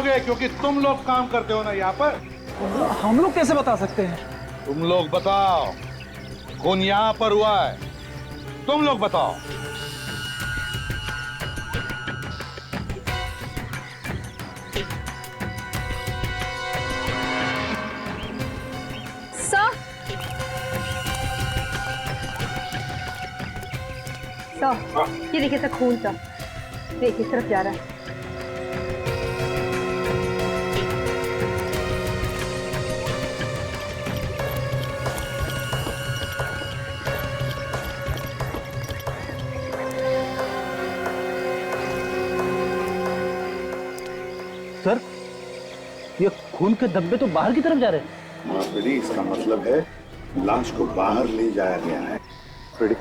क्योंकि तुम लोग काम करते हो ना यहाँ पर। हम लोग कैसे बता सकते हैं? तुम लोग बताओ, खून यहाँ पर हुआ है, तुम लोग बताओ। सर, ये देखिए सर, खून सर, देखिए इस तरफ जा रहा है। सर, ये खून के धब्बे तो बाहर की तरफ जा रहे हैं। हाँ फ्रेडी, इसका मतलब है लाश को बाहर ले जाया गया है। फ्रेडी,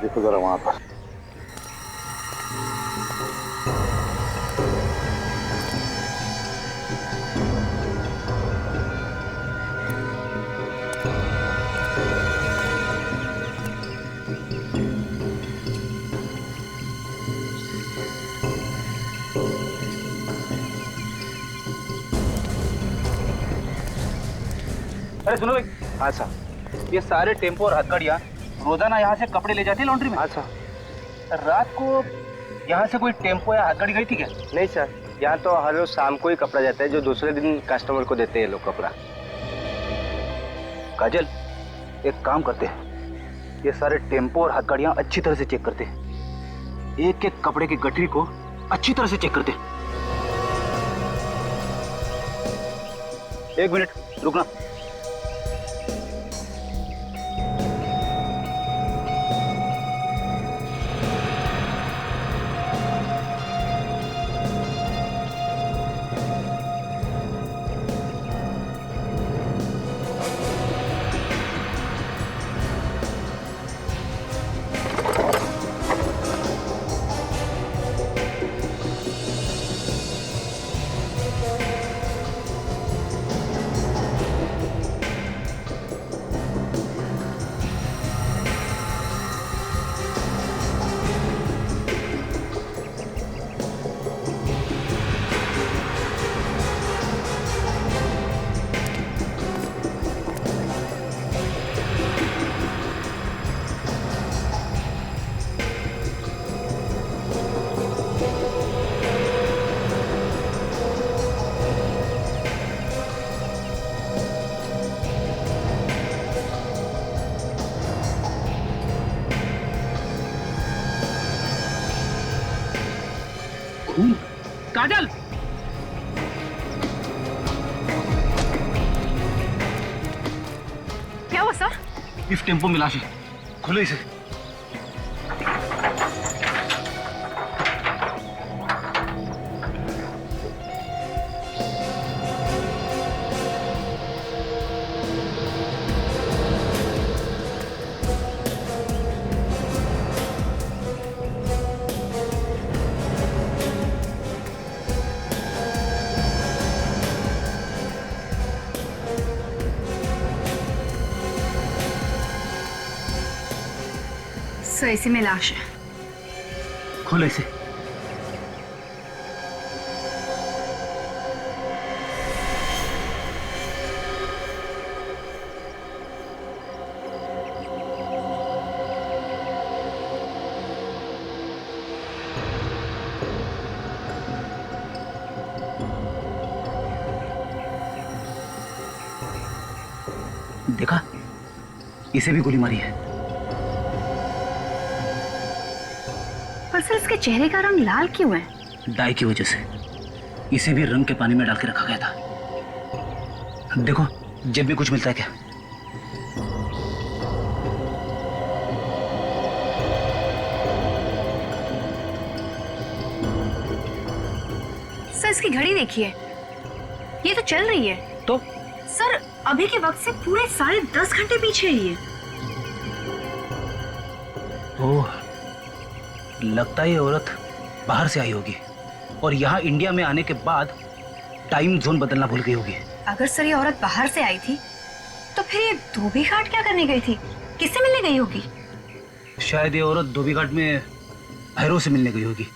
देखो जरा वहां पर। अरे सुनो भाई। हाँ सर। ये सारे टेम्पो और हथकड़ियाँ रोजाना यहाँ से कपड़े ले जाते हैं लॉन्ड्री में। हाँ सर। रात को यहाँ से कोई टेम्पो या हथकड़ी गई थी क्या? नहीं सर, यहाँ तो हर रोज शाम को ही कपड़ा जाता है, जो दूसरे दिन कस्टमर को देते हैं लोग कपड़ा। काजल, एक काम करते हैं, ये सारे टेम्पो और हथकड़ियाँ अच्छी तरह से चेक करते हैं, एक एक कपड़े की गठरी को अच्छी तरह से चेक करते हैं। एक मिनट रुकना। काजल, क्या हुआ सर? इस टेम्पो में लाश है, खुलो इसे। सर, इसी में लाश है। खोलो इसे। देखा, इसे भी गोली मारी है। पर सर, इसके चेहरे का रंग लाल क्यों है? डाई की वजह से। इसे भी रंग के पानी में डाल के रखा गया था। देखो, जेब में कुछ मिलता है क्या? सर, इसकी घड़ी देखिए, ये तो चल रही है। तो सर, अभी के वक्त से पूरे 10.5 घंटे पीछे है ये। ओह, लगता है ये औरत बाहर से आई होगी और यहाँ इंडिया में आने के बाद टाइम जोन बदलना भूल गई होगी। अगर सर ये औरत बाहर से आई थी तो फिर ये धोबी घाट क्या करने गई थी? किससे मिलने गई होगी? शायद ये औरत धोबी घाट में भैरव से मिलने गई होगी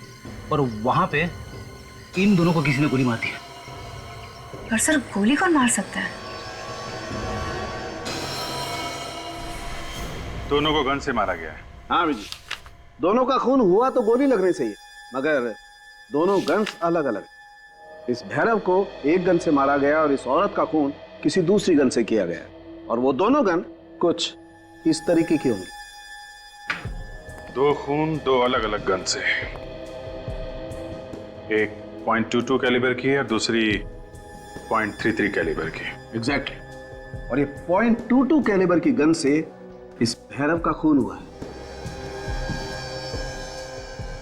और वहां पे इन दोनों को किसी ने गोली मार दी है। पर सर गोली कौन मार सकता है? दोनों को गन से मारा गया है। हाँ जी, दोनों का खून हुआ तो गोली लगने से ही, मगर दोनों गन्स अलग अलग। इस भैरव को एक गन से मारा गया और इस औरत का खून किसी दूसरी गन से किया गया, और वो दोनों गन कुछ इस तरीके की होंगी। दो खून दो अलग अलग गन से, एक .22 कैलिबर की है और दूसरी .33 कैलिबर की। एग्जैक्टली। और ये .22 कैलिबर की गन से इस भैरव का खून हुआ है,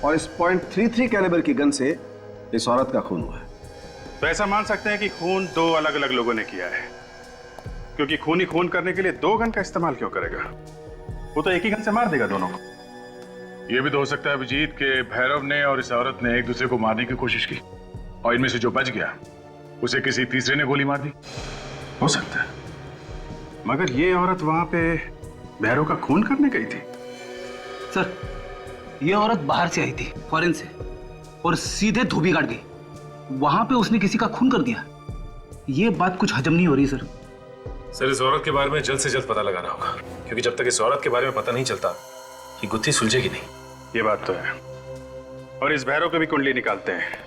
और इस .33 कैलिबर की गन से इस औरत का खून हुआ है। तो ऐसा मान सकते हैं कि खून दो अलग अलग लोगों ने किया है, क्योंकि खूनी खून करने के लिए दो गन का इस्तेमाल क्यों करेगा? वो तो एक ही गन से मार देगा दोनों को। ये भी तो हो सकता है अभिजीत के भैरव ने और इस औरत ने एक दूसरे को मारने की कोशिश की, और इनमें से जो बच गया उसे किसी तीसरे ने गोली मार दी। हो सकता है, मगर ये औरत वहां पे भैरव का खून करने गई थी। सर, ये औरत बाहर से आई थी, फॉरेन से, और सीधे धोबी घाट गई। वहां पे उसने किसी का खून कर दिया। ये बात कुछ हजम नहीं हो रही सर। सर, इस औरत के बारे में जल्द से जल्द पता लगाना होगा, क्योंकि जब तक इस औरत के बारे में पता नहीं चलता ये गुत्थी सुलझेगी नहीं। ये बात तो है। और इस भैरव की भी कुंडली निकालते हैं,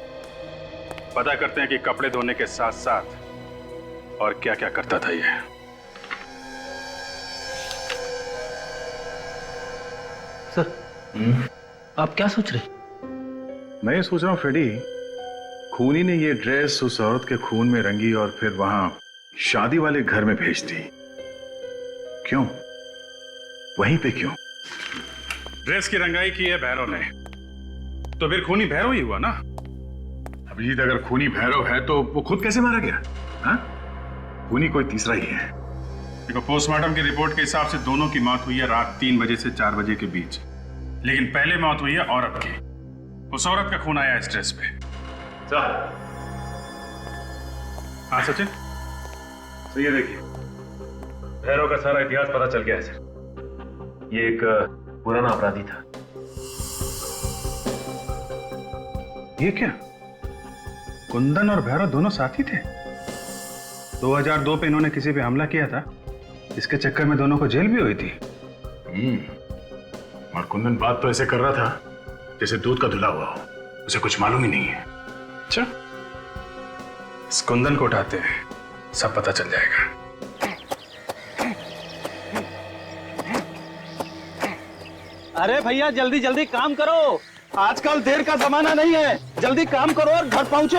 पता करते हैं कि कपड़े धोने के साथ साथ और क्या क्या करता था ये। सर, आप क्या सोच रहे? मैं ये सोच रहा हूँ फ्रेडी, खूनी ने ये ड्रेस उस औरत के खून में रंगी और फिर वहां शादी वाले घर में भेज दी। क्यों? वहीं पे क्यों? ड्रेस की रंगाई की है भैरव ने, तो फिर खूनी भैरव ही हुआ ना। अभिजीत, अगर खूनी भैरव है तो वो खुद कैसे मारा गया? हाँ? खूनी कोई तीसरा ही है। देखो, पोस्टमार्टम की रिपोर्ट के हिसाब से दोनों की मौत हुई है रात 3 बजे से 4 बजे के बीच, लेकिन पहले मौत हुई है औरत की। उस औरत का खून आया इस ड्रेस पे। हाँ सचिन, तो ये देखिए, भैरव का सारा इतिहास पता चल गया है सर। ये एक पुराना अपराधी था। ये क्या? कुंदन और भैरव दोनों साथी थे? 2002 पे इन्होंने किसी पे हमला किया था, इसके चक्कर में दोनों को जेल भी हुई थी। और कुंदन बात तो ऐसे कर रहा था जैसे दूध का धुला हुआ हो, उसे कुछ मालूम ही नहीं है। अच्छा, इस कुंदन को उठाते हैं, सब पता चल जाएगा। अरे भैया, जल्दी जल्दी काम करो, आजकल देर का जमाना नहीं है। जल्दी काम करो और घर पहुंचो।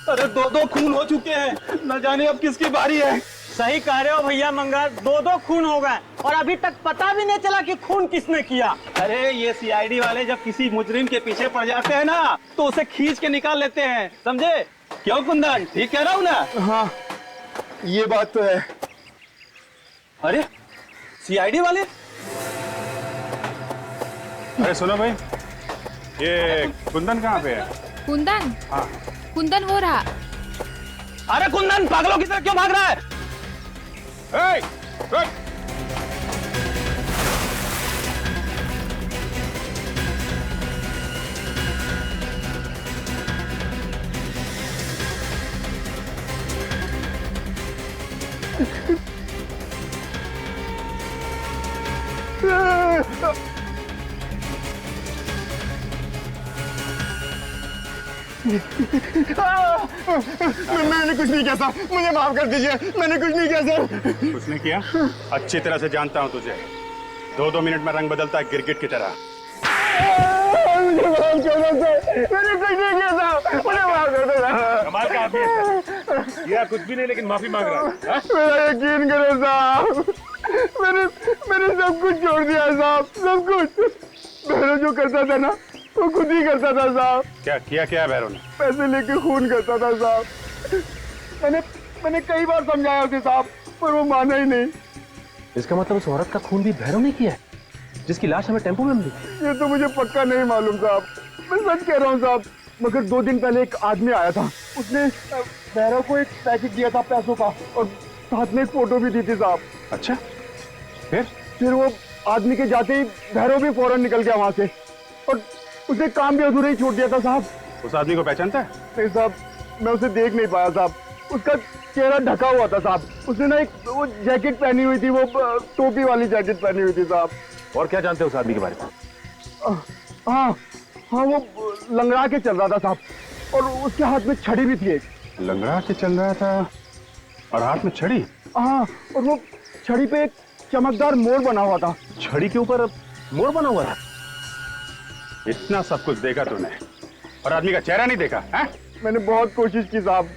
अरे दो खून हो चुके हैं, न जाने अब किसकी बारी है। सही कह रहे हो भैया मंगा, दो खून हो गए और अभी तक पता भी नहीं चला कि खून किसने किया। अरे ये सीआईडी वाले जब किसी मुजरिम के पीछे पड़ जाते हैं ना, तो उसे खींच के निकाल लेते हैं, समझे? क्यों कुंदन, ठीक कह रहा हूँ ना? हाँ, ये बात तो है। अरे सीआईडी वाले? अरे सुनो भाई, ये कुंदन कहाँ पे है? कुंदन? हाँ। कुंदन वो रहा। अरे कुंदन पागलों की तरह क्यों भाग रहा है? Hey! Good! मैंने कुछ नहीं किया सर, मुझे माफ कर दीजिए, मैंने कुछ नहीं किया सर। कुछ नहीं किया? अच्छी तरह से जानता हूं तुझे। 2-2 मिनट में रंग बदलता है गिरगिट की तरह। मुझे माफ कर दो सर, मैंने कुछ नहीं किया सर, मुझे माफ कर दो सर। कमाल का आदमी है सर, यह कुछ भी नहीं लेकिन माफी मांग रहा है। मेरा यकीन करो साहब, मैंने सब कुछ छोड़ दिया साहब, सब कुछ। भैरव जो करता था ना, वो खुद ही करता था साहब। क्या किया? क्या भैरव ने? पैसे लेके खून करता था साहब। मैंने कई बार समझाया उसे साहब, पर वो माना ही नहीं। इसका मतलब उस औरत का खून भी भैरव ने किया है, जिसकी लाश हमें टेम्पो में मिली? ये तो मुझे पक्का नहीं मालूम साहब, मैं सच कह रहा हूँ साहब। मगर 2 दिन पहले एक आदमी आया था, उसने भैरव को एक पैकेट दिया था पैसों का, और साथ में एक फोटो भी दी थी साहब। अच्छा, फिर वो आदमी के जाते ही भैरव भी फौरन निकल गया वहां से, और उसे काम भी अधूरा ही छोड़ दिया था साहब। उस आदमी को पहचानता है? नहीं साहब, मैं उसे देख नहीं पाया साहब, उसका चेहरा ढका हुआ था साहब। उसने ना एक वो जैकेट पहनी हुई थी, वो टोपी वाली जैकेट पहनी हुई थी साहब। और क्या जानते हो उस आदमी के बारे में? हाँ हाँ, वो लंगड़ा के चल रहा था साहब, और उसके हाथ में छड़ी भी थी एक। लंगड़ा के चल रहा था और हाथ में छड़ी? हाँ, और वो छड़ी पे एक चमकदार मोर बना हुआ था। छड़ी के ऊपर मोर बना हुआ था? इतना सब कुछ देखा तूने और आदमी का चेहरा नहीं देखा है? मैंने बहुत कोशिश की साहब,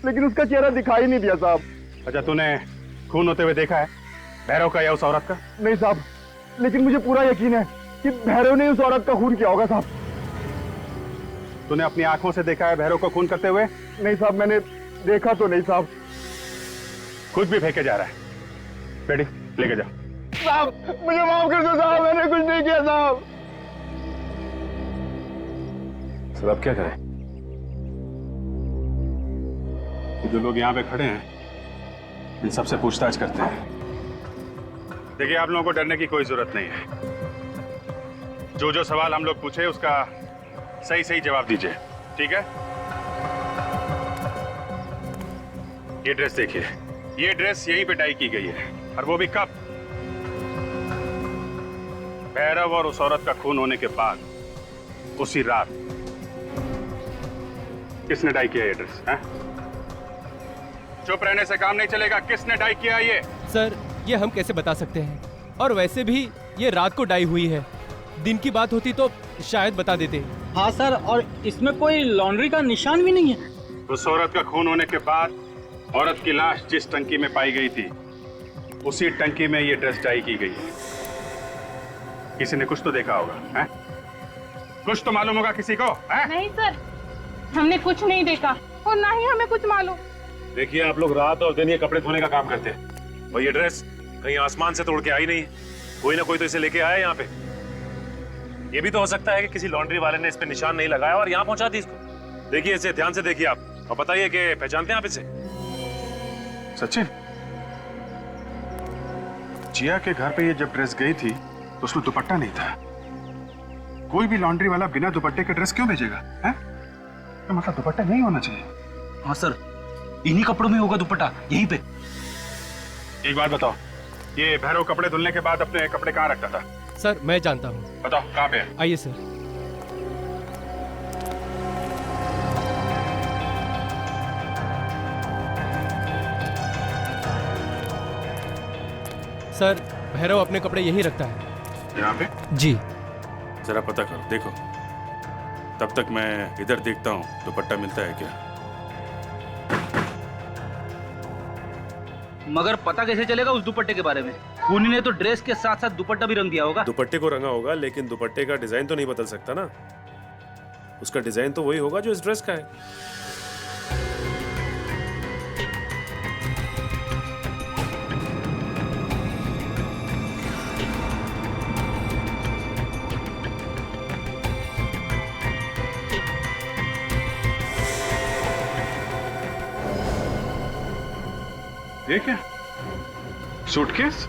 लेकिन उसका चेहरा दिखाई नहीं दिया साहब। अच्छा, तूने खून होते हुए देखा है भैरव का या उस औरत का? नहीं साहब, लेकिन मुझे पूरा यकीन है कि भैरव ने उस औरत का खून किया होगा साहब। तूने अपनी आंखों से देखा है भैरव को खून करते हुए? नहीं साहब, मैंने देखा तो नहीं साहब। कुछ भी फेंके जा रहा है। बेटी लेके जाओ। साहब मुझे माफ कर दो साहब, मैंने कुछ नहीं किया साहब। सर अब क्या करें? जो लोग यहाँ पे खड़े हैं इन सबसे पूछताछ करते हैं। देखिए, आप लोगों को डरने की कोई जरूरत नहीं है। जो जो सवाल हम लोग पूछे उसका सही सही जवाब दीजिए, ठीक है? ये ड्रेस देखिए, ये ड्रेस यहीं पे डाई की गई है, और वो भी कब? भैरव और उस औरत का खून होने के बाद, उसी रात। किसने डाई किया ये ड्रेस? है? चुप रहने से काम नहीं चलेगा। किसने डाई किया ये? सर, ये हम कैसे बता सकते हैं? और वैसे भी ये रात को डाई हुई है। दिन की बात होती तो शायद बता देते। हाँ सर, और इसमें कोई लॉन्ड्री का निशान भी नहीं है। उस औरत का खून होने के बाद औरत की लाश जिस टंकी में पाई गई थी, उसी टंकी में ये ड्रेस डाई की गई है। किसी ने कुछ तो देखा होगा, हैं? कुछ तो मालूम होगा किसी को, हैं? नहीं सर, हमने कुछ नहीं देखा और ना ही हमें कुछ मालूम। देखिए, आप लोग रात और दिन ये कपड़े धोने का काम करते हैं, और ये ड्रेस कहीं आसमान से तोड़ के आई नहीं है। कोई ना कोई तो इसे लेके आया यहाँ पे। ये भी तो हो सकता है कि किसी लॉन्ड्री वाले ने इस पे निशान नहीं लगाया और यहाँ पहुंचा दी इसको। देखिए, इसे ध्यान से देखिए आप, और बताइए कि पहचानते हैं आप इसे? सचिन, जिया के घर पे ये जब ड्रेस गई थी तो उसमें दुपट्टा नहीं था। कोई भी लॉन्ड्री वाला बिना दुपट्टे के ड्रेस क्यों भेजेगा, हैं? तो मतलब दुपट्टा नहीं होना चाहिए। हाँ सर, इन्हीं कपड़ों में होगा दुपट्टा, यहीं पे। एक बात बताओ, ये भैरव कपड़े धुलने के बाद अपने कपड़े कहाँ रखता था? सर, मैं जानता हूँ। बताओ कहाँ पे है? आइए सर। सर, भैरव अपने कपड़े यहीं रखता है। यहाँ पे? जी। जरा पता करो, देखो। तब तक मैं इधर देखता हूँ दुपट्टा मिलता है क्या। मगर पता कैसे चलेगा उस दुपट्टे के बारे में? खूनी ने तो ड्रेस के साथ साथ दुपट्टा भी रंग दिया होगा। दुपट्टे को रंगा होगा, लेकिन दुपट्टे का डिजाइन तो नहीं बदल सकता ना। उसका डिजाइन तो वही होगा जो इस ड्रेस का है। ये क्या? सूटकेस?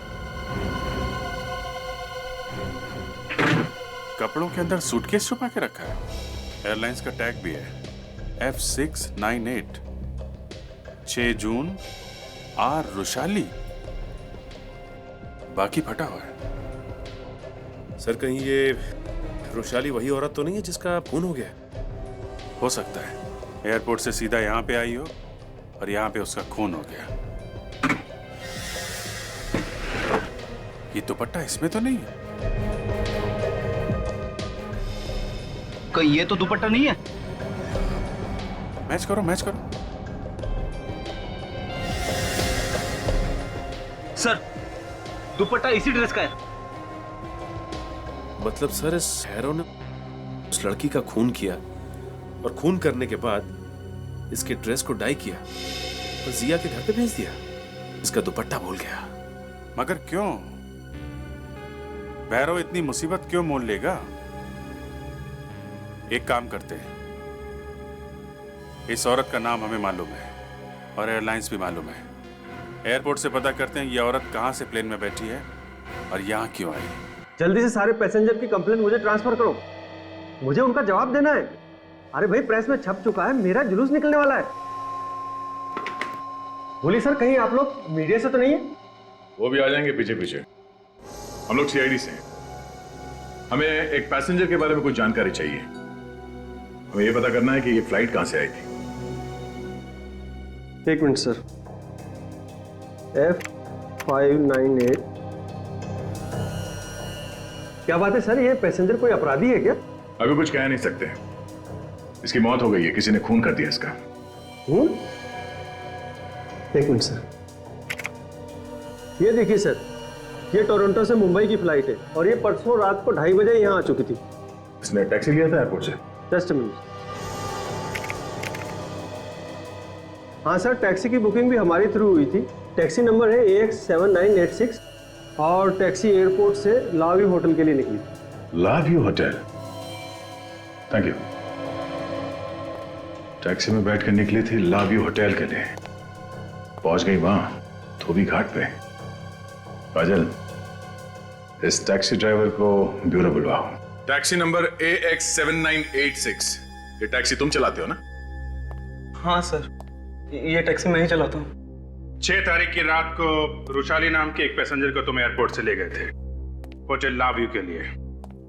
कपड़ों के अंदर सूटकेस छुपा के रखा है। एयरलाइंस का टैग भी है, F698, 6 जून, आर रुशाली। बाकी फटा हुआ है। सर, कहीं ये रुशाली वही औरत तो नहीं है जिसका खून हो गया? हो सकता है एयरपोर्ट से सीधा यहाँ पे आई हो और यहाँ पे उसका खून हो गया। ये दुपट्टा इसमें तो नहीं है? कहीं ये तो दुपट्टा नहीं है? मैच करो, मैच करो। सर, दुपट्टा इसी ड्रेस का है। मतलब सर, इस हैरो ने उस लड़की का खून किया और खून करने के बाद इसके ड्रेस को डाई किया और जिया के घर पे भेज दिया। इसका दुपट्टा भूल गया। मगर क्यों? भैरव इतनी मुसीबत क्यों मोल लेगा? एक काम करते हैं, इस औरत का नाम हमें मालूम है और एयरलाइंस भी मालूम है। एयरपोर्ट से पता करते हैं ये औरत कहां से प्लेन में बैठी है और यहां क्यों आई। जल्दी से सारे पैसेंजर की कंप्लेंट मुझे ट्रांसफर करो, मुझे उनका जवाब देना है। अरे भाई, प्रेस में छप चुका है, मेरा जुलूस निकलने वाला है। बोलिए सर, कहीं आप लोग मीडिया से तो नहीं है? वो भी आ जाएंगे पीछे पीछे। हम लोग सीआईडी से हैं। हमें एक पैसेंजर के बारे में कुछ जानकारी चाहिए। हमें ये पता करना है कि ये फ्लाइट कहां से आई थी। एक मिनट सर। F598। क्या बात है सर, ये पैसेंजर कोई अपराधी है क्या? अभी कुछ कह नहीं सकते। इसकी मौत हो गई है, किसी ने खून कर दिया इसका। खून? एक मिनट सर, ये देखिए सर, ये टोरंटो से मुंबई की फ्लाइट है और ये परसों रात को 2:30 बजे यहाँ आ चुकी थी। इसने टैक्सी लिया था एयरपोर्ट से? Just a minute. हाँ सर, टैक्सी की बुकिंग भी हमारी थ्रू हुई थी। टैक्सी नंबर है AX7986 और टैक्सी एयरपोर्ट से लावी होटल के लिए निकली थी। लावी होटल? Thank you. टैक्सी में बैठ कर निकली थी लावी होटल के लिए, पहुंच गई वहां धोबी घाट पे। काजल, इस टैक्सी ड्राइवर को ब्यूरो बुलवाओ। Taxi number AX7986। ये टैक्सी तुम चलाते हो ना? हाँ सर, ये टैक्सी मैं ही चलाता हूँ। 6 तारीख की रात को रुशाली नाम के एक पैसेंजर को तुम एयरपोर्ट से ले गए थे होटल लाव्यू के लिए,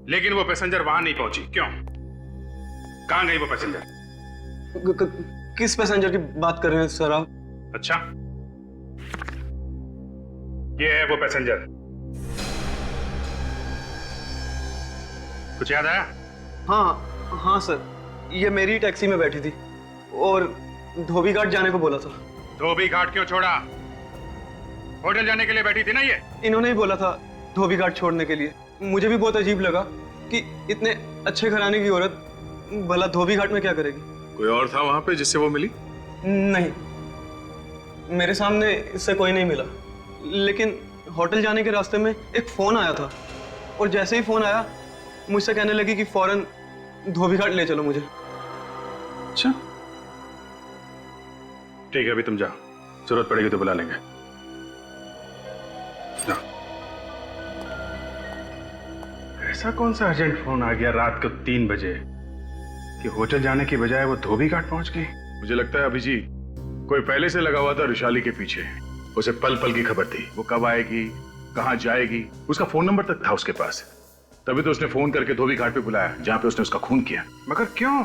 लेकिन वो पैसेंजर वहां नहीं पहुंची। क्यों? कहां गई वो पैसेंजर? किस पैसेंजर की बात कर रहे हैं सर आप? अच्छा, ये है वो पैसेंजर। कुछ याद आया? हाँ सर, ये मेरी टैक्सी में बैठी थी और धोबी घाट जाने को बोला था। धोबी घाट क्यों छोड़ा? होटल जाने के लिए बैठी थी ना ये? इन्होंने ही बोला था धोबी घाट छोड़ने के लिए। मुझे भी बहुत अजीब लगा कि इतने अच्छे घराने की औरत भला धोबी घाट में क्या करेगी। कोई और था वहां पे जिससे वो मिली? नहीं, मेरे सामने इससे कोई नहीं मिला, लेकिन होटल जाने के रास्ते में एक फोन आया था और जैसे ही फोन आया मुझसे कहने लगी कि फौरन धोबी घाट ले चलो मुझे। अच्छा ठीक है, अभी तुम जाओ, जरूरत पड़ेगी तो बुला लेंगे। जाओ। ऐसा कौन सा अर्जेंट फोन आ गया रात को 3 बजे कि होटल जाने की बजाय वो धोबी घाट पहुंच गई? मुझे लगता है अभिजीत कोई पहले से लगा हुआ था रुशाली के पीछे। उसे पल पल की खबर थी, वो कब आएगी, कहां जाएगी। उसका फोन नंबर तक था उसके पास, तभी तो उसने फोन करके धोबी घाट पे बुलाया जहां पे उसने उसका खून किया। मगर क्यों?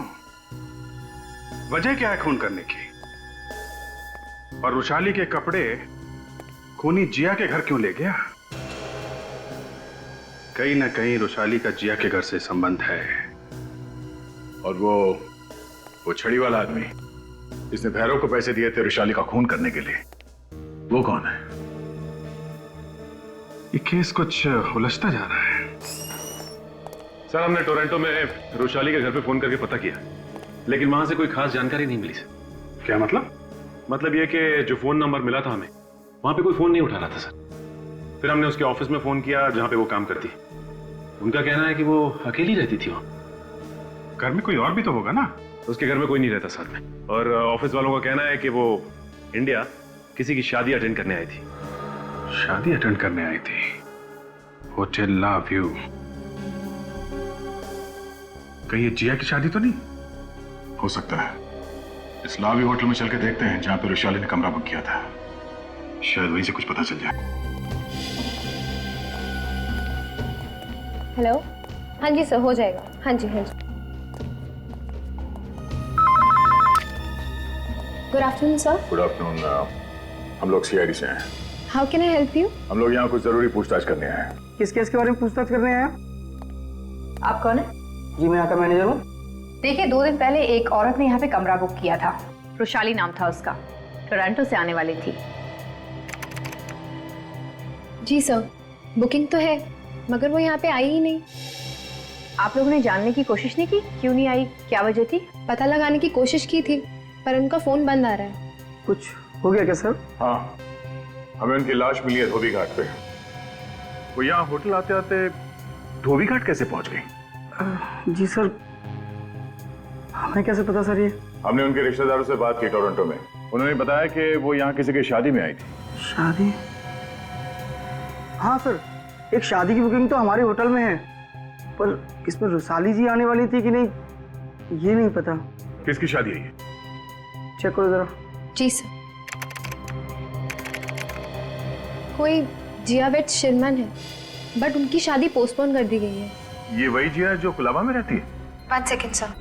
वजह क्या है खून करने की? और रुशाली के कपड़े खूनी जिया के घर क्यों ले गया? कहीं ना कहीं रुशाली का जिया के घर से संबंध है। और वो छड़ी वाला आदमी जिसने भैरव को पैसे दिए थे रुशाली का खून करने के लिए, वो कौन है? ये केस कुछ उलझता जा रहा है। सर, हमने टोरंटो में रुशाली के घर पे फोन करके पता किया, लेकिन वहां से कोई खास जानकारी नहीं मिली सर। क्या मतलब? मतलब ये कि जो फोन नंबर मिला था हमें, वहां पे कोई फोन नहीं उठा रहा था सर। फिर हमने उसके ऑफिस में फोन किया जहां पे वो काम करती। उनका कहना है कि वो अकेली रहती थी वहां। घर में कोई और भी तो होगा ना? उसके घर में कोई नहीं रहता साथ में। और ऑफिस वालों का कहना है कि वो इंडिया किसी की शादी अटेंड करने आई थी। शादी अटेंड करने आई थी होटल लाव्यू? कहीं ये जिया की शादी तो नहीं? हो सकता है। इस लावी होटल में चल के देखते हैं जहां पे रुशाली ने कमरा बुक किया था, शायद वहीं से कुछ पता चल जाए। हेलो, हाँ जी सर, हो जाएगा। हाँ जी हाँ जी। Good afternoon sir. Good afternoon. हम लोग सीआईडी से हैं। How can I help you? हम लोग यहाँ कुछ जरूरी पूछताछ करने आए हैं। किस केस के बारे में पूछताछ करने आए? आप कौन है? जी, मैं यहाँ का मैनेजर हूँ। देखिए, 2 दिन पहले एक औरत ने यहाँ पे कमरा बुक किया था। रुशाली नाम था उसका, टोरंटो से आने वाली थी। जी सर, बुकिंग तो है, मगर वो यहाँ पे आई ही नहीं। आप लोगों ने जानने की कोशिश नहीं की क्यों नहीं आई, क्या वजह थी? पता लगाने की कोशिश की थी पर उनका फोन बंद आ रहा है। कुछ हो गया क्या सर? हाँ, हमें उनकी लाश मिली है धोबी घाट पे। वो यहाँ होटल आते आते धोबी घाट कैसे पहुंच गई? जी सर, हमें कैसे पता सर? ये हमने उनके रिश्तेदारों से बात की टोरंटो में। उन्होंने बताया कि वो यहाँ किसी की शादी में आई थी। शादी? हाँ सर, एक शादी की बुकिंग तो हमारे होटल में है, पर इसमें रुशाली जी आने वाली थी कि नहीं ये नहीं पता। किसकी शादी है ये? चेक करो जरा। जी सर। कोई जिया वेट शिरमन है, बट उनकी शादी पोस्टपोन कर दी गई है। ये वही जिया है जो कुलाबा में रहती है? 1 second sir.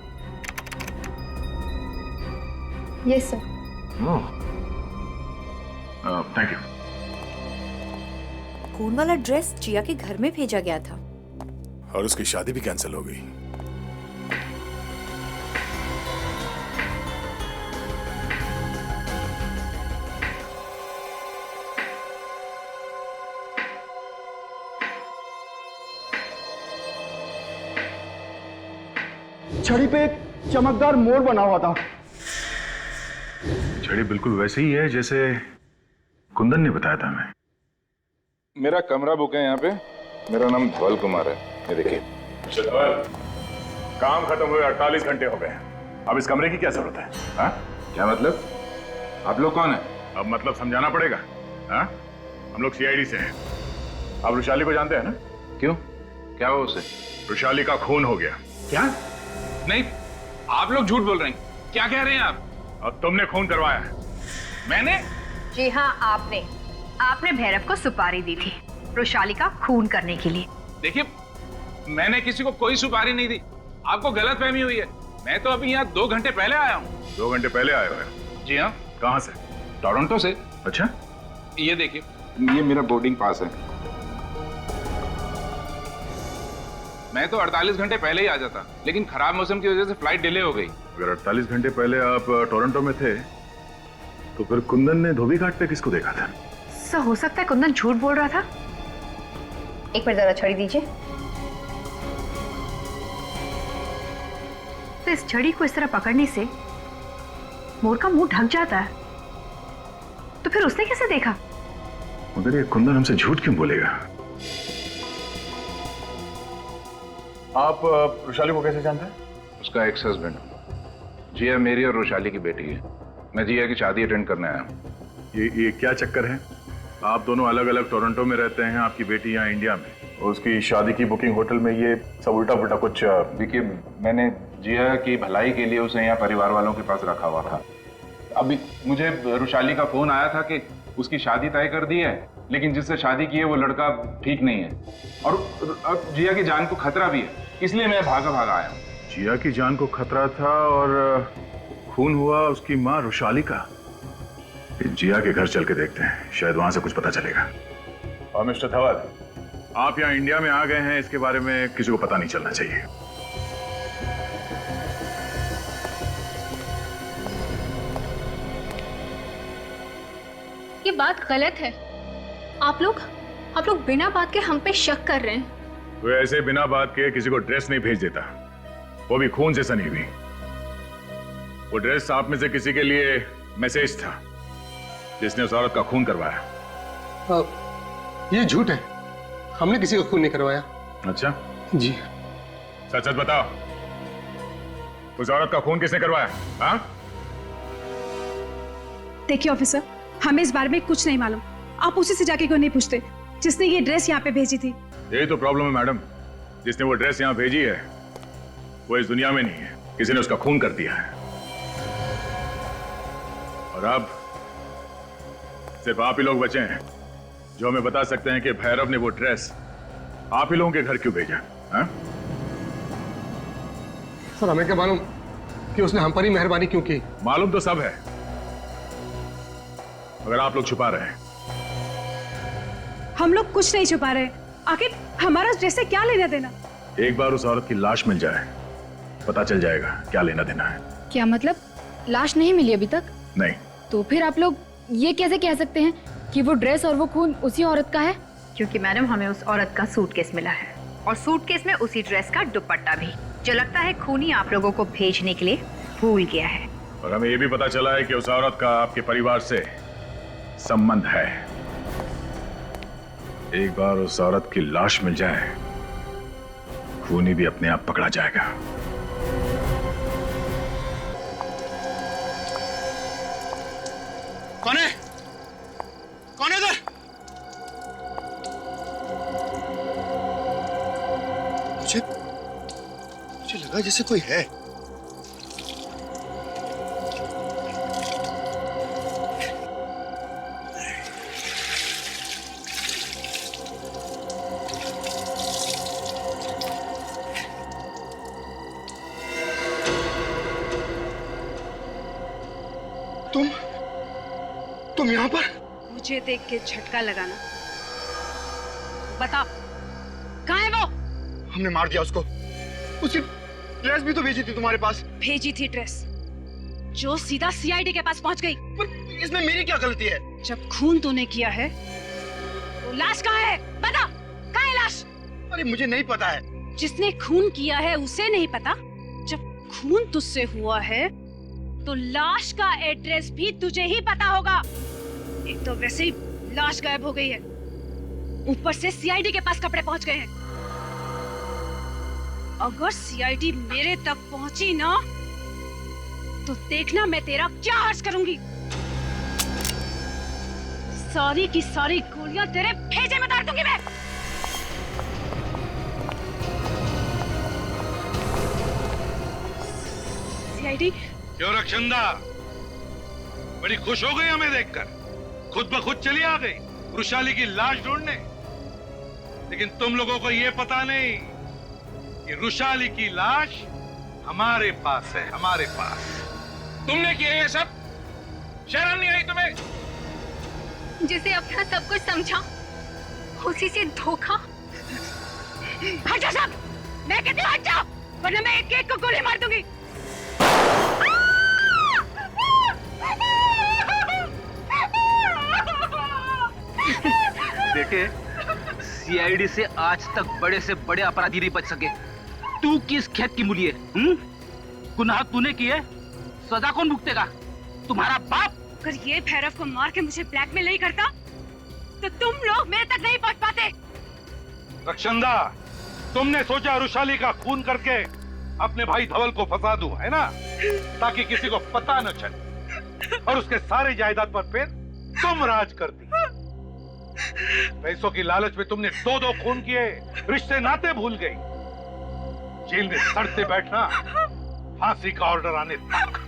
Yes sir. Thank you. खून वाला ड्रेस जिया के घर में भेजा गया था और उसकी शादी भी कैंसिल हो गई। छड़ी पे एक चमकदार मोड़ बना हुआ था। छड़ी बिल्कुल वैसे ही है जैसे कुंदन ने बताया था हमें। मेरा कमरा बुक है यहाँ पे। मेरा नाम धवल कुमार है। ये देखिए। धवल, काम खत्म हुए 48 घंटे हो गए। अब इस कमरे की क्या जरूरत है? हाँ? क्या मतलब? आप लोग कौन है? अब मतलब समझाना पड़ेगा। हाँ? हम लोग सीआईडी से हैं। आप रुशाली को जानते हैं ना? क्यों? क्या हुआ उसे? रुशाली का खून हो गया। क्या? नहीं, आप लोग झूठ बोल रहे हैं। क्या कह रहे हैं आप? और तुमने खून करवाया है। मैंने? जी हाँ, आपने भैरव को सुपारी दी थी रुशाली का खून करने के लिए। देखिए, मैंने किसी को कोई सुपारी नहीं दी। आपको गलतफहमी हुई है। मैं तो अभी यहाँ 2 घंटे पहले आया हूँ। 2 घंटे पहले आए हो? जी हाँ। कहाँ से? टोरंटो से। अच्छा, ये देखिए, ये मेरा बोर्डिंग पास है। मैं तो 48 घंटे पहले ही आ जाता, लेकिन खराब मौसम की वजह से फ्लाइट डिले हो गई। अगर 48 घंटे पहले आप टोरंटो में थे तो फिर कुंदन ने धोबी घाट पे किसको देखा था? सर, हो सकता है कुंदन झूठ बोल रहा था। एक मिनट, जरा छड़ी दीजिए। तो इस छड़ी को इस तरह पकड़ने से मोर का मुंह ढक जाता है, तो फिर उसने कैसे देखा? मगर ये कुंदन हमसे झूठ क्यों बोलेगा? आप रुशाली को कैसे जानते हैं? उसका एक्स हस्बैंड। जिया मेरी और रोशाली की बेटी है। मैं जिया की शादी अटेंड करने आया हूँ। ये क्या चक्कर है? आप दोनों अलग अलग टोरंटो में रहते हैं, आपकी बेटी यहाँ इंडिया में, और उसकी शादी की बुकिंग होटल में। ये सब उल्टा पुल्टा कुछ। देखिए, मैंने जिया की भलाई के लिए उसे यहाँ परिवार वालों के पास रखा हुआ था। अभी मुझे रुशाली का फोन आया था कि उसकी शादी तय कर दी है, लेकिन जिससे शादी की है वो लड़का ठीक नहीं है और अब जिया की जान को खतरा भी है, इसलिए मैं भागा आया हूँ। जिया की जान को खतरा था और खून हुआ उसकी माँ रुशाली का। जिया के घर चल के देखते हैं, शायद वहां से कुछ पता चलेगा। और मिस्टर धवल, आप यहाँ इंडिया में आ गए हैं, इसके बारे में किसी को पता नहीं चलना चाहिए। ये बात गलत है। आप लोग बिना बात के हम पे शक कर रहे हैं। तो ऐसे बिना बात के किसी को ड्रेस नहीं भेज देता, वो भी खून से सनी हुई। वो ड्रेस आप में से किसी के लिए मैसेज था जिसने उस औरत का खून करवाया। ये झूठ है, हमने किसी का खून नहीं करवाया। अच्छा जी। सच सच बताओ, उस औरत का खून किसने करवाया? हाँ? देखिए ऑफिसर, हमें इस बारे में कुछ नहीं मालूम। आप उसी से जाके क्यों नहीं पूछते जिसने ये ड्रेस यहाँ पे भेजी थी? यही तो प्रॉब्लम है मैडम, जिसने वो ड्रेस यहाँ भेजी है वो इस दुनिया में नहीं है, किसी ने उसका खून कर दिया है। और अब सिर्फ आप ही लोग बचे हैं जो हमें बता सकते हैं कि भैरव ने वो ड्रेस आप ही लोगों के घर क्यों भेजा। हाँ? सर, हमें क्या मालूम कि उसने हम पर ही मेहरबानी क्यों की। मालूम तो सब है, मगर आप लोग छुपा रहे हैं। हम लोग कुछ नहीं छुपा रहे। आखिर हमारा ड्रेस से क्या लेना देना? एक बार उस औरत की लाश मिल जाए, पता चल जाएगा क्या लेना देना है। क्या मतलब? लाश नहीं मिली अभी तक? नहीं। तो फिर आप लोग ये कैसे कह सकते हैं कि वो ड्रेस और वो खून उसी औरत का है? क्योंकि मैडम, हमें उस औरत का सूटकेस मिला है और सूटकेस में उसी ड्रेस का दुपट्टा भी, जो लगता है खूनी आप लोगों को भेजने के लिए भूल गया है। और हमें यह भी पता चला है कि उस औरत का आपके परिवार से संबंध है। एक बार उस औरत की लाश मिल जाए, खूनी भी अपने आप पकड़ा जाएगा। कौन है? कौन है इधर? मुझे लगा जैसे कोई है। तुम यहाँ पर? मुझे देख के झटका लगाना। बता कहाँ है वो? हमने मार दिया उसको। उसकी ड्रेस भी तो भेजी थी तुम्हारे पास। भेजी थी ड्रेस जो सीधा सीआईडी के पास पहुंच गई। पर इसमें मेरी क्या गलती है? जब खून तूने किया है तो लाश कहाँ है? बता कहाँ है लाश? अरे मुझे नहीं पता है। जिसने खून किया है उसे नहीं पता? जब खून तुझसे हुआ है तो लाश का एड्रेस भी तुझे ही पता होगा। एक तो वैसे ही लाश गायब हो गई है, ऊपर से सीआईडी के पास कपड़े पहुंच गए हैं। अगर सीआईडी मेरे तक पहुंची ना तो देखना मैं तेरा क्या हर्ष करूंगी। सारी की सारी गोलियां तेरे भेजे में डाल दूंगी मैं। सीआईडी। क्यों रक्षंदा, बड़ी खुश हो गई हमें देखकर? खुद ब खुद चली आ गई वृषाली की लाश ढूंढने। लेकिन तुम लोगों को यह पता नहीं कि वृषाली की लाश हमारे पास है, हमारे पास। तुमने किया ये सब? शर्म नहीं आई तुम्हें? जिसे अपना सब कुछ समझा उसी से धोखा। हट जा सब, मैं कहती हूँ हट जा, वरना मैं एक एक को गोली मार दूंगी। बेटे, सीआईडी से आज तक बड़े से बड़े अपराधी नहीं बच सके। तू किस खेत की मूली है? गुनाह तूने किए, सजा कौन भुगतेगा? तुम्हारा बाप। अगर ये भैरव को मार के मुझे ब्लैकमेल नहीं करता तो तुम लोग मेरे तक नहीं पहुंच पाते। रक्षंदा, तुमने सोचा वृषाली का खून करके अपने भाई धवल को फंसा दूं, है ना? ताकि किसी को पता न चले और उसके सारे जायदाद पर फिर तुम राज करती। पैसों की लालच में तुमने 2-2 खून किए, रिश्ते नाते भूल गई। जेल में सड़ते बैठना, फांसी का ऑर्डर आने तक।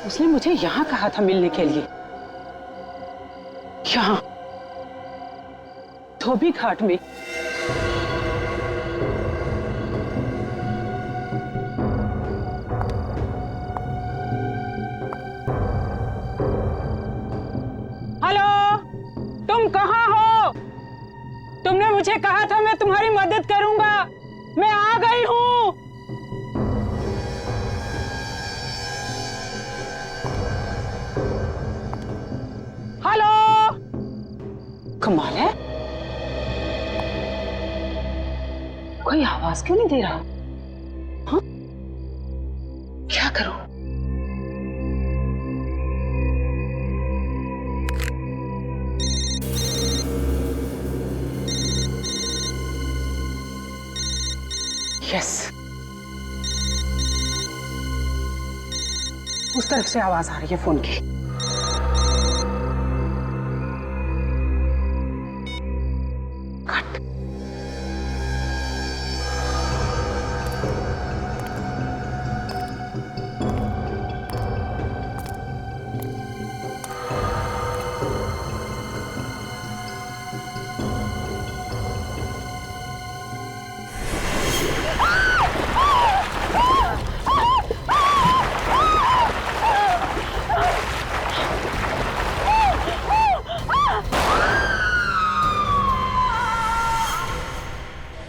उसने मुझे यहाँ कहा था मिलने के लिए। यहाँ धोबी घाट में। हेलो, तुम कहाँ हो? तुमने मुझे कहा था मैं तुम्हारी मदद करूंगा। मैं आ गई हूँ। कमाल है, कोई आवाज क्यों नहीं दे रहा? हाँ? क्या करूं? यस, उस तरफ से आवाज आ रही है फोन की।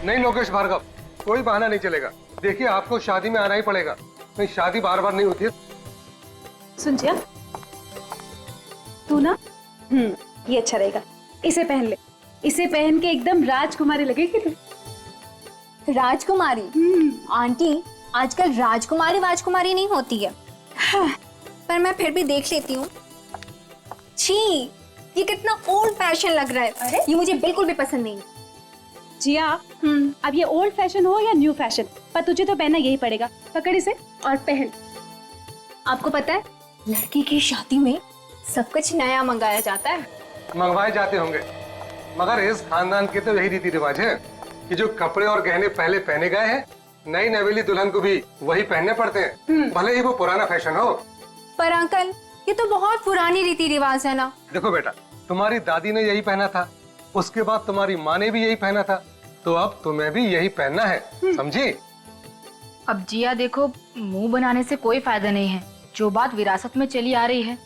नहीं लोकेश भार्गव, कोई बहाना नहीं चलेगा। देखिए, आपको शादी में आना ही पड़ेगा। नहीं, शादी बार बार नहीं होती है। सुन जिया, तू ना ये अच्छा रहेगा, इसे पहन ले। इसे पहन के एकदम राजकुमारी लगेगी तू। राजकुमारी? आंटी, आजकल राजकुमारी वाजकुमारी नहीं होती है। हाँ, पर मैं फिर भी देख लेती हूँ। छी, ये कितना ओल्ड फैशन लग रहा है। अरे ये मुझे बिल्कुल भी पसंद नहीं। जिया, अब ये ओल्ड फैशन हो या न्यू फैशन, पर तुझे तो पहनना यही पड़ेगा। पकड़ इसे और पहन। आपको पता है, लड़की की शादी में सब कुछ नया मंगाया जाता है। मंगवाए जाते होंगे, मगर इस खानदान के तो यही रीति रिवाज है कि जो कपड़े और गहने पहले पहने गए हैं, नई नवेली दुल्हन को भी वही पहनने पड़ते हैं, भले ही वो पुराना फैशन हो। पर अंकल, ये तो बहुत पुरानी रीति रिवाज है ना। देखो बेटा, तुम्हारी दादी ने यही पहना था, उसके बाद तुम्हारी माँ ने भी यही पहना था, तो अब तुम्हें भी यही पहनना है, समझी? अब जिया देखो, मुंह बनाने से कोई फायदा नहीं है। जो बात विरासत में चली आ रही है,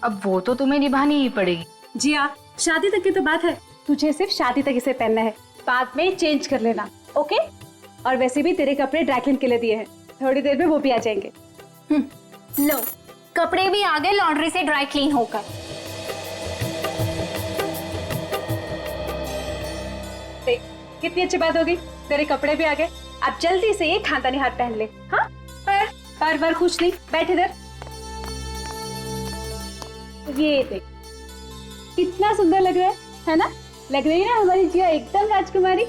अब वो तो तुम्हें निभानी ही पड़ेगी। जिया, शादी तक की तो बात है, तुझे सिर्फ शादी तक इसे पहनना है, बाद में चेंज कर लेना, ओके? और वैसे भी तेरे कपड़े ड्राई क्लीन के लिए दिए हैं, थोड़ी देर में वो भी आ जाएंगे। लो, कपड़े भी आ गए लॉन्ड्री से ड्राई क्लीन होकर। देख, कितनी अच्छी बात होगी, तेरे कपड़े भी आ गए। अब जल्दी से ये खानदानी हार पहन ले। हाँ, पर कुछ नहीं, बैठ इधर। ये देख, कितना सुंदर लग रहा है ना? लग रही है ना हमारी जिया एकदम राजकुमारी।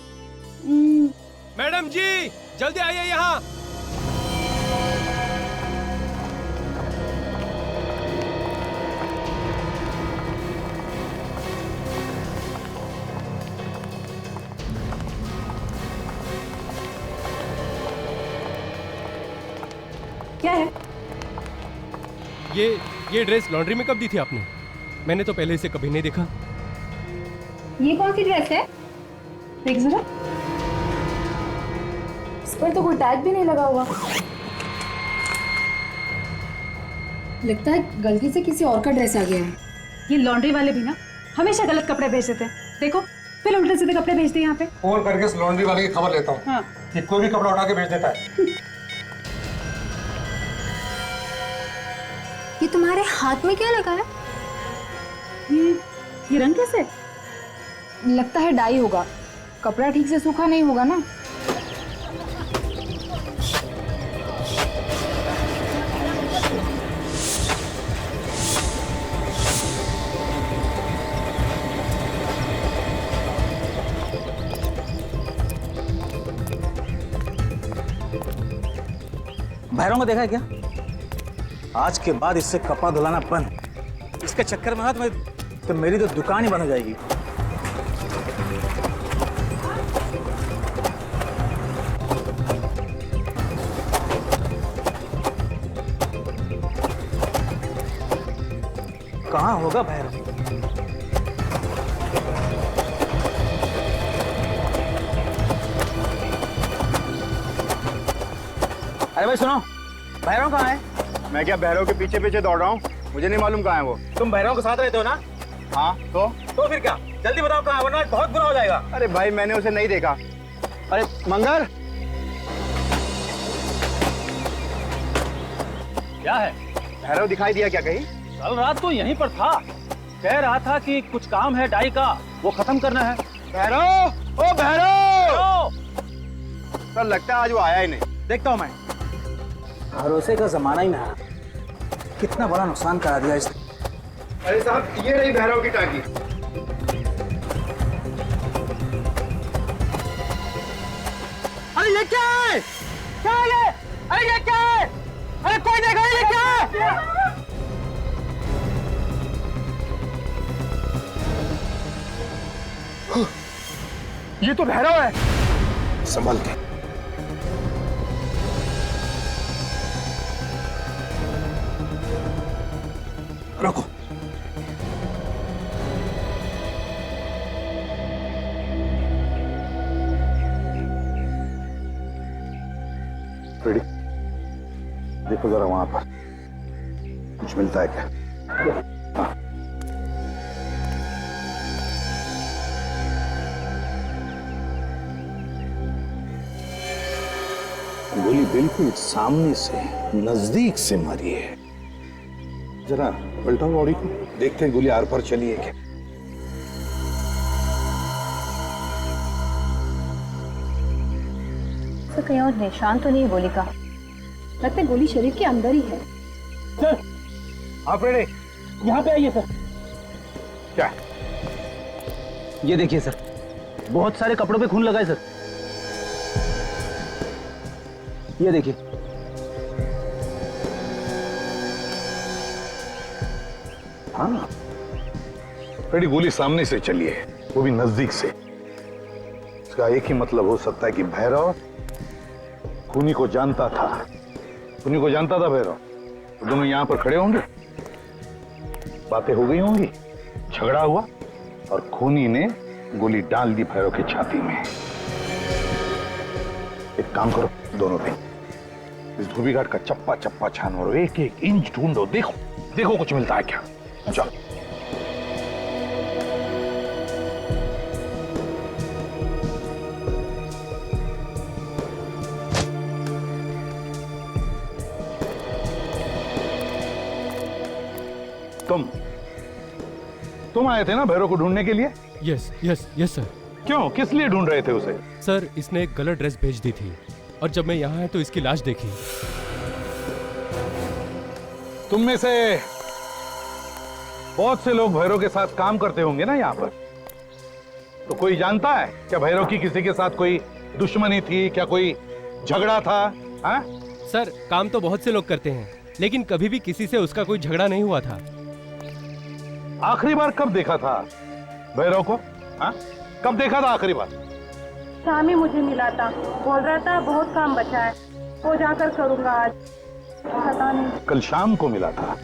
मैडम जी, जल्दी आइए यहाँ। क्या है? ये ड्रेस लॉन्ड्री में कब दी थी आपने? मैंने तो पहले इसे कभी नहीं देखा। ये कौन सी ड्रेस है? देख जरा, इस पर तो कोई टैग भी नहीं लगा हुआ। लगता है गलती से किसी और का ड्रेस आ गया है। ये लॉन्ड्री वाले भी ना हमेशा गलत कपड़े भेज देते हैं। देखो, फिर उल्टे सीधे कपड़े भेजते हैं यहाँ पे। फोन करके इस लॉन्ड्री वाले की खबर लेता हूँ। हाँ। कि कोई भी कपड़ा उठा के भेज देता है। ये तुम्हारे हाथ में क्या लगा है? ये रंग कैसे? लगता है डाई होगा, कपड़ा ठीक से सूखा नहीं होगा ना। भैरव को देखा है क्या? आज के बाद इससे कपड़ा धुलाना बंद। इसके चक्कर में ना तो मेरी तो दुकान ही बंद हो जाएगी। कहाँ होगा भैरव? अरे भाई सुनो, भैरव कहाँ है? मैं क्या भैरव के पीछे पीछे दौड़ रहा हूँ? मुझे नहीं मालूम कहाँ है वो। तुम भैरव के साथ रहते हो ना? हाँ, तो फिर क्या? जल्दी बताओ कहाँ है, वरना बहुत बुरा हो जाएगा। अरे भाई, मैंने उसे नहीं देखा। अरे मंगल, क्या है? भैरव दिखाई दिया क्या कहीं? कल रात तो यहीं पर था, कह रहा था कि कुछ काम है डाई का, वो खत्म करना है। भैरव, ओ भैरव! सर लगता है आज वो आया ही नहीं। देखता हूँ मैं। भरोसे का जमाना ही ना, कितना बड़ा नुकसान करा दिया इसने। अरे साहब, ये रही भैरव की टांकी। अरे ये क्या है? क्या है ये? अरे ये क्या है? अरे कोई देखा, ये क्या है? ये तो भैरव है। संभल के। रखो। रेडी? देखो जरा वहां पर कुछ मिलता है क्या? हाँ। गोली बिल्कुल सामने से, नजदीक से मारी है। जरा पलटाओ बॉडी को, देखते हैं गोली आर पार चली है क्या। तो कहीं और निशान तो नहीं गोली का? लगता है गोली शरीर के अंदर ही है। सर, आप रेडी? यहाँ पे आइए सर। क्या? ये देखिए सर, बहुत सारे कपड़ों पे खून लगा है सर। ये देखिए। हाँ, रेडी, गोली सामने से चली है, वो भी नजदीक से। इसका एक ही मतलब हो सकता है कि भैरव खूनी को जानता था। खूनी को जानता था भैरव, तो दोनों यहाँ पर खड़े होंगे, बातें हो गई होंगी, झगड़ा हुआ और खूनी ने गोली डाल दी भैरव की छाती में। एक काम करो दोनों दिन, इस धोबी घाट का चप्पा चप्पा छान मारो, एक एक इंच ढूंढो, देखो देखो कुछ मिलता है क्या। चलो तुम आए थे ना भैरव को ढूंढने के लिए? Yes yes yes sir. क्यों, किस लिए ढूंढ रहे थे उसे? सर इसने एक गलत ड्रेस भेज दी थी और जब मैं यहाँ आया तो इसकी लाश देखी। तुम में से बहुत से लोग भैरव के साथ काम करते होंगे ना यहाँ पर, तो कोई जानता है क्या भैरव की किसी के साथ कोई दुश्मनी थी, क्या कोई झगड़ा था? हा? सर काम तो बहुत से लोग करते हैं, लेकिन कभी भी किसी से उसका कोई झगड़ा नहीं हुआ था। आखिरी बार कब देखा था भैरव को? हा? कब देखा था आखिरी बार? शाम ही मुझे मिला था, बोल रहा था बहुत काम बचा है, वो जाकर करूंगा आज। पता नहीं। कल शाम को मिला था।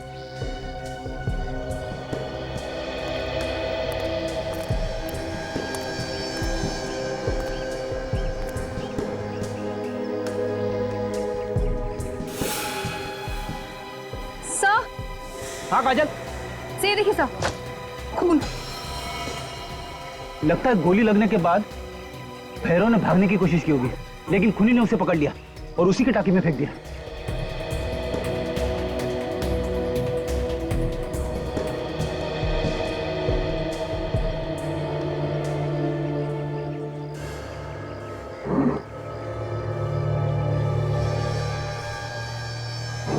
सर। हाँ काजल। से देखिए सर, खून। लगता है गोली लगने के बाद भैरव ने भागने की कोशिश की होगी, लेकिन खूनी ने उसे पकड़ लिया और उसी के टाकी में फेंक दिया।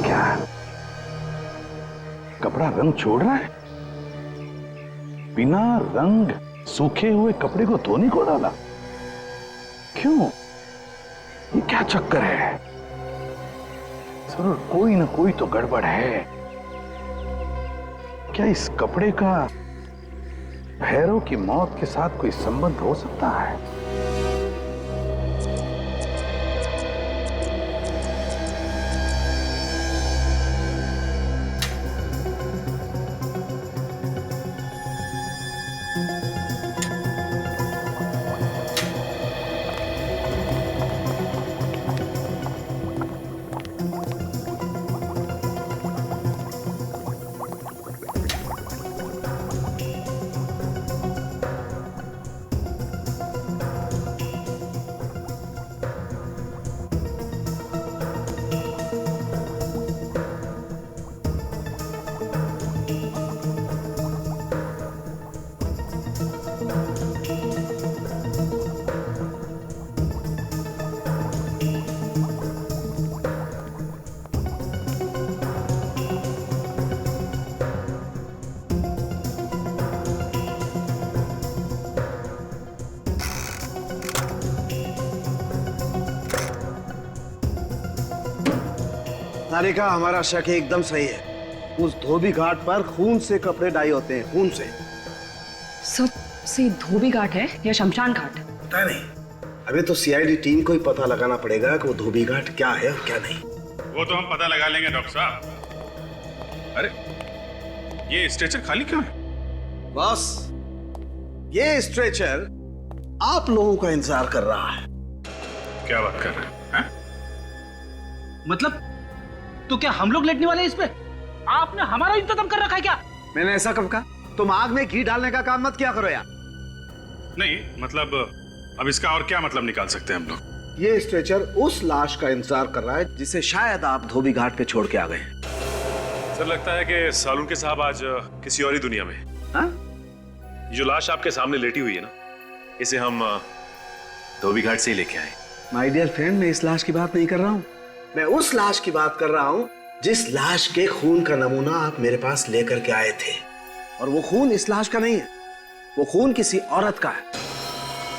क्या कपड़ा रंग छोड़ रहा है? बिना रंग सूखे हुए कपड़े को धोने को डाला? क्यों? ये क्या चक्कर है? जरूर कोई ना कोई तो गड़बड़ है। क्या इस कपड़े का भैरव की मौत के साथ कोई संबंध हो सकता है? तारिका, हमारा शक एकदम सही है। उस धोबी घाट पर खून से कपड़े डाई होते हैं, खून से। से धोबी घाट है या शमशान घाट? पता नहीं, अभी तो सीआईडी टीम को ही पता लगाना पड़ेगा कि वो धोबी घाट क्या है और क्या नहीं। वो तो हम पता लगा लेंगे डॉक्टर साहब। अरे ये स्ट्रेचर खाली क्यों है? बस ये स्ट्रेचर आप लोगों का इंतजार कर रहा है। क्या बात कर रहे हैं? मतलब तो क्या हम लोग लेटने वाले हैं इस पे? आपने हमारा इंतजाम कर रखा है क्या? मैंने ऐसा कब कहा? तुम आग में घी डालने का काम मत किया करो यार। नहीं मतलब अब इसका और क्या मतलब निकाल सकते हैं हम लोग? ये स्ट्रेचर उस लाश का इंतजार कर रहा है जिसे शायद आप धोबी घाट पे छोड़ के आ गए। सर लगता है कि सालुंके साहब आज किसी और ही दुनिया में। हाँ? जो लाश आपके सामने लेटी हुई है ना, इसे हम धोबी घाट से ही लेके आए। माय डियर फ्रेंड, मैं इस लाश की बात नहीं कर रहा हूँ, मैं उस लाश की बात कर रहा हूँ जिस लाश के खून का नमूना आप मेरे पास लेकर के आए थे। और वो खून इस लाश का नहीं है, वो खून किसी औरत का है।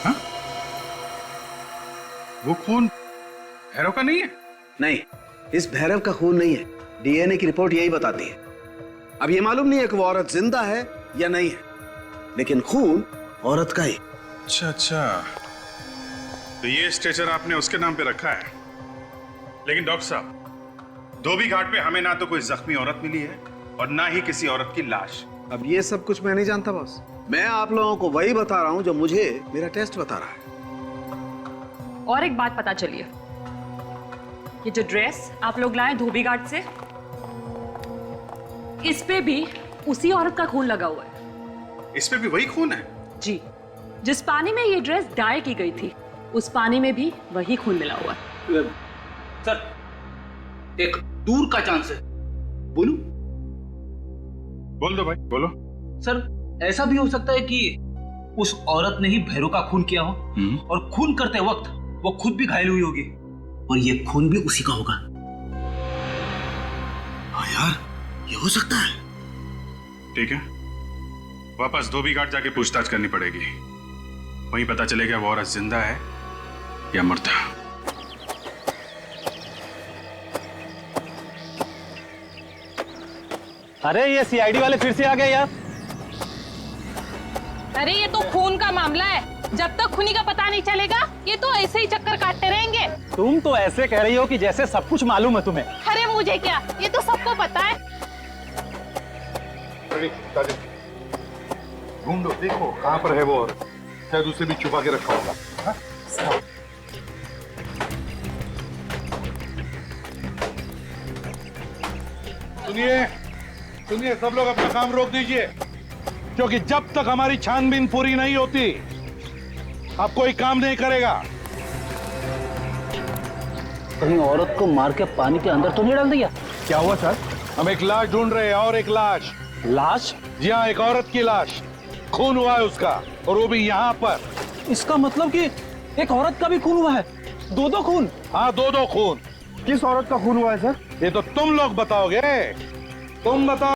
हा? वो खून भैरव का नहीं है? नहीं, इस भैरव का खून नहीं है। डीएनए की रिपोर्ट यही बताती है। अब ये मालूम नहीं है कि वो औरत जिंदा है या नहीं है, लेकिन खून औरत का ही। अच्छा अच्छा, तो ये स्ट्रेचर आपने उसके नाम पे रखा है। लेकिन डॉक्टर साहब, धोबी घाट पे हमें ना तो कोई जख्मी औरत मिली है और ना ही किसी औरत की लाश। अब ये सब कुछ मैं नहीं जानता बॉस। मैं आप लोगों को वही बता रहा हूं जो मुझे मेरा टेस्ट बता रहा है। और एक बात पता चली है, ये जो ड्रेस आप लोग लाए धोबी घाट से, इस पे भी उसी औरत का खून लगा हुआ है। इस पे भी वही खून है? जी, जिस पानी में ये ड्रेस डाई की गई थी उस पानी में भी वही खून मिला हुआ है। सर, एक दूर का चांस है, बोलूं? बोल दो भाई, बोलो। सर, ऐसा भी हो सकता है कि उस औरत ने ही भैरव का खून किया हो और खून करते वक्त वो खुद भी घायल हुई होगी और ये खून भी उसी का होगा। हाँ यार, ये हो सकता है। ठीक है, वापस धोबी घाट जाके पूछताछ करनी पड़ेगी। वहीं पता चलेगा वो औरत जिंदा है या मरता। अरे ये सीआईडी वाले फिर से आ गए यार। अरे ये तो खून का मामला है, जब तक खूनी का पता नहीं चलेगा ये तो ऐसे ही चक्कर काटते रहेंगे। तुम तो ऐसे कह रही हो कि जैसे सब कुछ मालूम है तुम्हें। अरे मुझे क्या, ये तो सबको पता है। ढूंढो, देखो कहाँ पर है वो औरत, शायद उसे भी छुपा के रखा होगा। हाँ? सुनिए सुनिए, सब लोग अपना काम रोक दीजिए, क्योंकि जब तक हमारी छानबीन पूरी नहीं होती आप कोई काम नहीं करेगा। कहीं औरत को मार के पानी के अंदर तो नहीं डाल दिया? क्या हुआ सर? हम एक लाश ढूंढ रहे हैं, और एक लाश। लाश? जी हाँ, एक औरत की लाश, खून हुआ है उसका, और वो भी यहाँ पर। इसका मतलब कि एक औरत का भी खून हुआ है? दो खून? हाँ, दो खून। किस औरत का खून हुआ है सर? ये तो तुम लोग बताओगे, तुम बताओ।